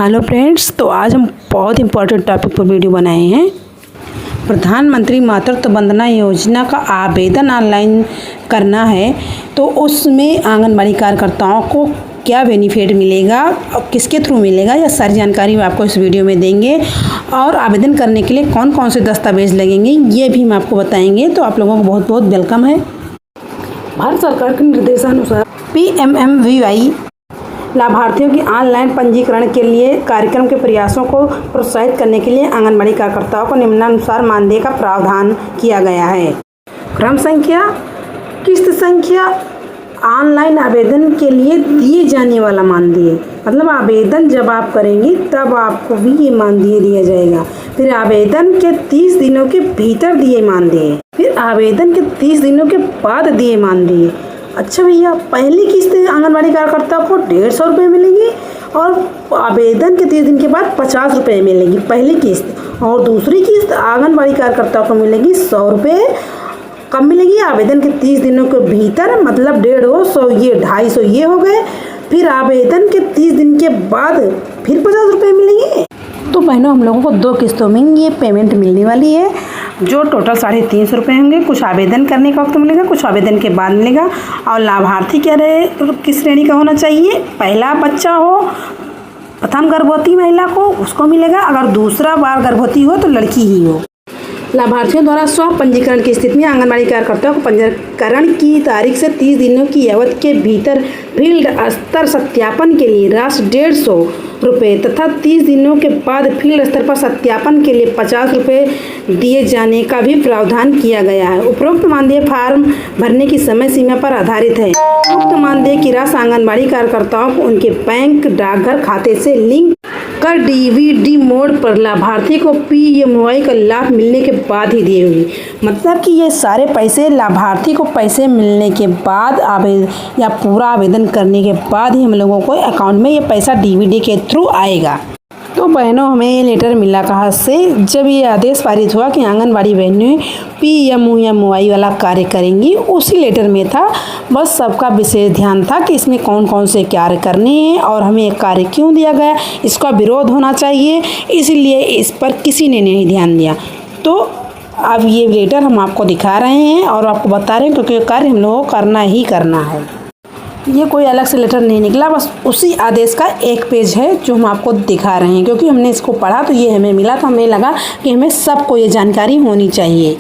Hello friends, तो आज हम बहुत इम्पोर्टेंट टॉपिक पर वीडियो बनाए हैं। प्रधानमंत्री मातृत्व वंदना योजना का आवेदन ऑनलाइन करना है, तो उसमें आंगनबाड़ी कार्यकर्ताओं को क्या बेनिफिट मिलेगा और किसके थ्रू मिलेगा, यह सारी जानकारी हम आपको इस वीडियो में देंगे। और आवेदन करने के लिए कौन कौन से दस्तावेज लगेंगे ये भी हम आपको बताएंगे। तो आप लोगों को बहुत बहुत वेलकम है। भारत सरकार के निर्देशानुसार PMMVY लाभार्थियों की ऑनलाइन पंजीकरण के लिए कार्यक्रम के प्रयासों को प्रोत्साहित करने के लिए आंगनबाड़ी कार्यकर्ताओं को निम्नानुसार मानदेय का प्रावधान किया गया है। क्रम संख्या, किस्त संख्या, ऑनलाइन आवेदन के लिए दिए जाने वाला मानदेय, मतलब आवेदन जब आप करेंगे तब आपको भी ये मानदेय दिया जाएगा। फिर आवेदन के 30 दिनों के भीतर दिए मानदेय, फिर आवेदन के 30 दिनों के बाद दिए मानदेय। अच्छा भैया, पहली किस्त आंगनबाड़ी कार्यकर्ता को 150 रुपये मिलेगी और आवेदन के 30 दिन के बाद 50 रुपये मिलेगी पहली किस्त, और दूसरी किस्त आंगनबाड़ी कार्यकर्ता को मिलेगी 100 रुपये। कब मिलेगी? आवेदन के 30 दिनों के भीतर, मतलब 150, ये 250 ये हो गए। फिर आवेदन के 30 दिन के बाद फिर 50 रुपये मिलेंगे। तो बहनों, हम लोगों को 2 किस्तों में ये पेमेंट मिलने वाली है, जो टोटल 350 रुपये होंगे। कुछ आवेदन करने के वक्त मिलेगा, कुछ आवेदन के बाद मिलेगा। और लाभार्थी क्या रहे, किस श्रेणी का होना चाहिए? पहला बच्चा हो, प्रथम गर्भवती महिला को, उसको मिलेगा। अगर दूसरा बार गर्भवती हो तो लड़की ही हो। लाभार्थियों द्वारा स्व पंजीकरण की स्थिति में आंगनबाड़ी कार्यकर्ताओं को पंजीकरण की तारीख से 30 दिनों की अवधि के भीतर फील्ड स्तर सत्यापन के लिए राशि 150 रुपये तथा 30 दिनों के बाद फील्ड स्तर पर सत्यापन के लिए 50 रुपये दिए जाने का भी प्रावधान किया गया है। उपरोक्त मानदेय फार्म भरने की समय सीमा पर आधारित है। उक्त मानदेय की राशि आंगनबाड़ी कार्यकर्ताओं को उनके बैंक डाकघर खाते से लिंक कर DVD मोड पर लाभार्थी को PMY का लाभ मिलने के बाद ही दी होगी। मतलब कि ये सारे पैसे लाभार्थी को पैसे मिलने के बाद या पूरा आवेदन करने के बाद ही हम लोगों को अकाउंट में ये पैसा DVD के थ्रू आएगा। तो बहनों, हमें ये लेटर मिला कहाँ से? जब ये आदेश पारित हुआ कि आंगनबाड़ी बहनें PMMY वाला कार्य करेंगी, उसी लेटर में था। बस सबका विशेष ध्यान था कि इसमें कौन कौन से कार्य करने हैं और हमें एक कार्य क्यों दिया गया, इसका विरोध होना चाहिए, इसलिए इस पर किसी ने नहीं ध्यान दिया। तो अब ये लेटर हम आपको दिखा रहे हैं और आपको बता रहे हैं, क्योंकि कार्य हम लोगों को करना ही करना है। ये कोई अलग से लेटर नहीं निकला, बस उसी आदेश का एक पेज है जो हम आपको दिखा रहे हैं। क्योंकि हमने इसको पढ़ा तो ये हमें मिला, तो हमें लगा कि हमें सबको ये जानकारी होनी चाहिए।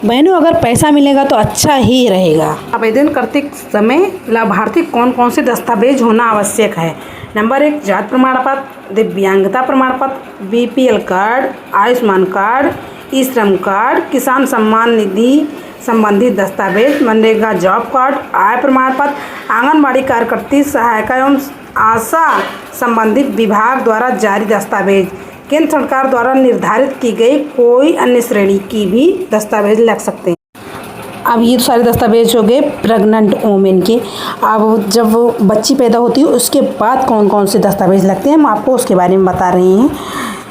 बहनों, अगर पैसा मिलेगा तो अच्छा ही रहेगा। आवेदन करते समय लाभार्थी कौन कौन से दस्तावेज होना आवश्यक है? नंबर 1, जाति प्रमाण पत्र, दिव्यांगता प्रमाण पत्र, BPL कार्ड, आयुष्मान कार्ड, ई श्रम कार्ड, किसान सम्मान निधि संबंधित दस्तावेज, मनरेगा जॉब कार्ड, आय प्रमाण पत्र, आंगनबाड़ी कार्यकर्ती सहायिका एवं आशा संबंधित विभाग द्वारा जारी दस्तावेज, केंद्र सरकार द्वारा निर्धारित की गई कोई अन्य श्रेणी की भी दस्तावेज लग सकते हैं। अब ये सारे दस्तावेज हो गए प्रेग्नेंट वुमेन के। अब जब बच्ची पैदा होती है उसके बाद कौन कौन से दस्तावेज लगते हैं, हम आपको उसके बारे में बता रहे हैं।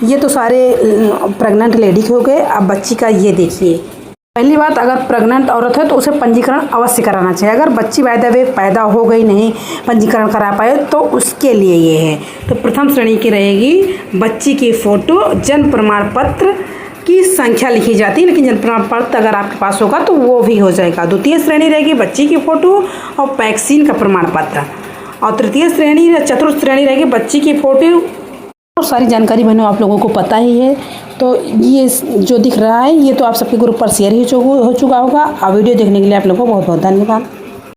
ये तो सारे प्रेग्नेंट लेडी के हो गए। अब बच्ची का ये देखिए। पहली बात, अगर प्रेग्नेंट औरत है तो उसे पंजीकरण अवश्य कराना चाहिए। अगर बच्ची बाय द वे पैदा हो गई, नहीं पंजीकरण करा पाए, तो उसके लिए ये है। तो प्रथम श्रेणी की रहेगी बच्ची की फ़ोटो, जन्म प्रमाण पत्र की संख्या लिखी जाती है, लेकिन जन्म प्रमाण पत्र अगर आपके पास होगा तो वो भी हो जाएगा। द्वितीय श्रेणी रहेगी बच्ची की फ़ोटो और वैक्सीन का प्रमाण पत्र। और तृतीय श्रेणी या चतुर्थ श्रेणी रहेगी बच्ची की फ़ोटो। और सारी जानकारी बहनों आप लोगों को पता ही है। तो ये जो दिख रहा है ये तो आप सबके ग्रुप पर शेयर ही हो चुका होगा। वीडियो देखने के लिए आप लोगों को बहुत बहुत धन्यवाद।